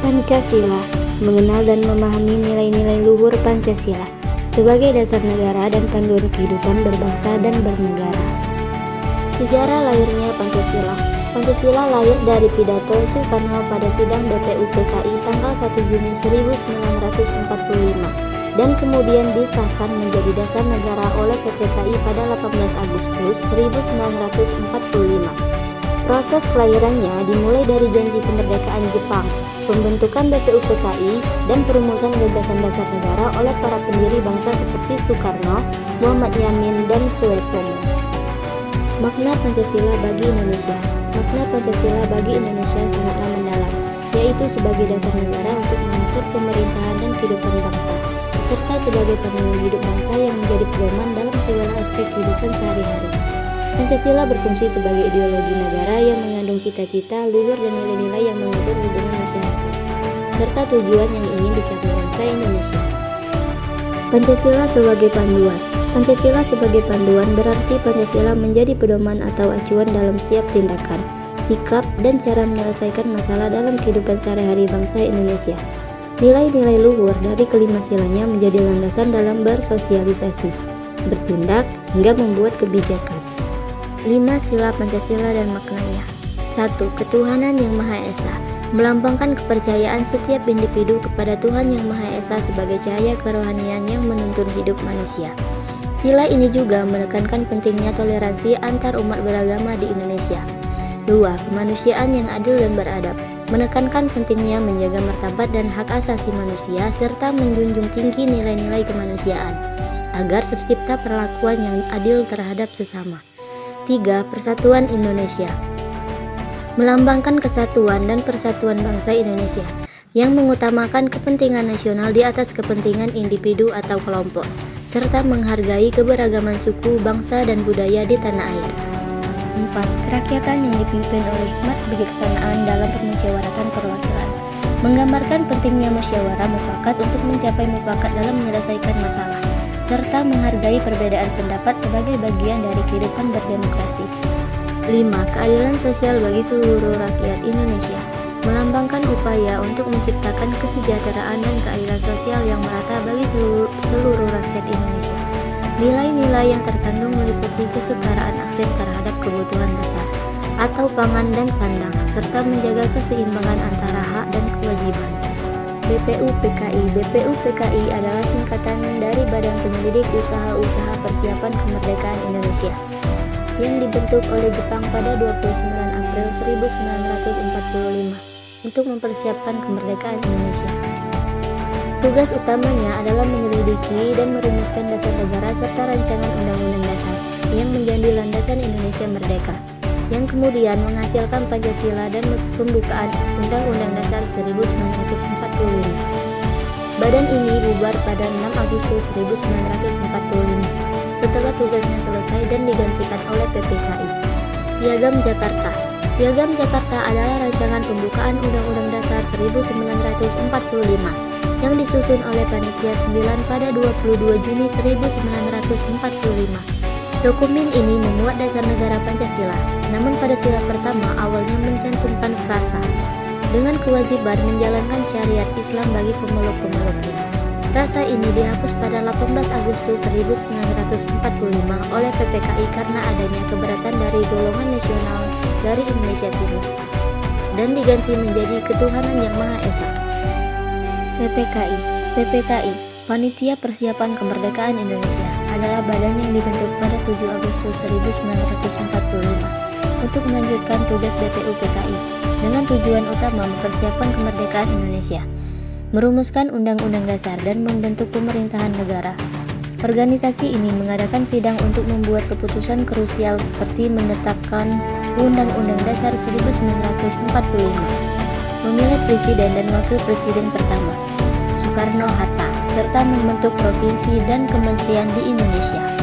Pancasila, mengenal dan memahami nilai-nilai luhur Pancasila sebagai dasar negara dan panduan kehidupan berbangsa dan bernegara. Sejarah lahirnya Pancasila. Pancasila lahir dari pidato Soekarno pada sidang BPUPKI tanggal 1 Juni 1945 dan kemudian disahkan menjadi dasar negara oleh PPKI pada 18 Agustus 1945. Proses kelahirannya dimulai dari janji kemerdekaan Jepang, pembentukan BPUPKI, dan perumusan gagasan dasar negara oleh para pendiri bangsa seperti Soekarno, Muhammad Yamin, dan Soepomo. Makna Pancasila bagi Indonesia. Makna Pancasila bagi Indonesia sangatlah mendalam, yaitu sebagai dasar negara untuk mengatur pemerintahan dan kehidupan bangsa, serta sebagai panduan hidup bangsa yang menjadi pedoman dalam segala aspek kehidupan sehari-hari. Pancasila berfungsi sebagai ideologi negara yang mengandung cita-cita, luhur, dan nilai-nilai yang mengatur hubungan masyarakat, serta tujuan yang ingin dicapai bangsa Indonesia. Pancasila sebagai panduan. Pancasila sebagai panduan berarti Pancasila menjadi pedoman atau acuan dalam setiap tindakan, sikap, dan cara menyelesaikan masalah dalam kehidupan sehari-hari bangsa Indonesia. Nilai-nilai luhur dari kelima silanya menjadi landasan dalam bersosialisasi, bertindak, hingga membuat kebijakan. 5 sila Pancasila dan maknanya. 1. Ketuhanan yang Maha Esa, melambangkan kepercayaan setiap individu kepada Tuhan yang Maha Esa sebagai cahaya kerohanian yang menuntun hidup manusia. Sila ini juga menekankan pentingnya toleransi antar umat beragama di Indonesia. 2. Kemanusiaan yang adil dan beradab, menekankan pentingnya menjaga martabat dan hak asasi manusia serta menjunjung tinggi nilai-nilai kemanusiaan agar tercipta perlakuan yang adil terhadap sesama. 3. Persatuan Indonesia, melambangkan kesatuan dan persatuan bangsa Indonesia yang mengutamakan kepentingan nasional di atas kepentingan individu atau kelompok, serta menghargai keberagaman suku, bangsa, dan budaya di tanah air. 4. Kerakyatan yang dipimpin oleh hikmat kebijaksanaan dalam permusyawaratan perwakilan, menggambarkan pentingnya musyawarah mufakat untuk mencapai mufakat dalam menyelesaikan masalah, serta menghargai perbedaan pendapat sebagai bagian dari kehidupan berdemokrasi. 5. Keadilan sosial bagi seluruh rakyat Indonesia, melambangkan upaya untuk menciptakan kesejahteraan dan keadilan sosial yang merata bagi seluruh rakyat Indonesia. Nilai-nilai yang terkandung meliputi kesetaraan akses terhadap kebutuhan dasar atau pangan dan sandang, serta menjaga keseimbangan antara hak dan kewajiban. BPUPKI. BPUPKI adalah singkatan dari Badan Penyelidik Usaha-Usaha Persiapan Kemerdekaan Indonesia yang dibentuk oleh Jepang pada 29 April 1945 untuk mempersiapkan kemerdekaan Indonesia. Tugas utamanya adalah menyelidiki dan merumuskan dasar negara serta rancangan undang-undang dasar yang menjadi landasan Indonesia merdeka, yang kemudian menghasilkan Pancasila dan pembukaan Undang-Undang Dasar 1945. Badan ini bubar pada 6 Agustus 1945 setelah tugasnya selesai dan digantikan oleh PPKI. Piagam Jakarta. Piagam Jakarta adalah rancangan pembukaan Undang-Undang Dasar 1945 yang disusun oleh Panitia 9 pada 22 Juni 1945. Dokumen ini memuat dasar negara Pancasila, namun pada sila pertama awalnya mencantumkan frasa dengan kewajiban menjalankan syariat Islam bagi pemeluk-pemeluknya. Frasa ini dihapus pada 18 Agustus 1945 oleh PPKI karena adanya keberatan dari golongan nasional dari Indonesia Timur dan diganti menjadi Ketuhanan yang Maha Esa. PPKI. PPKI, Panitia Persiapan Kemerdekaan Indonesia, adalah badan yang dibentuk pada 7 Agustus 1945 untuk melanjutkan tugas BPUPKI dengan tujuan utama mempersiapkan kemerdekaan Indonesia, merumuskan undang-undang dasar dan membentuk pemerintahan negara. Organisasi ini mengadakan sidang untuk membuat keputusan krusial seperti menetapkan Undang-Undang Dasar 1945, memilih presiden dan wakil presiden pertama, Soekarno-Hatta, serta membentuk provinsi dan kementerian di Indonesia.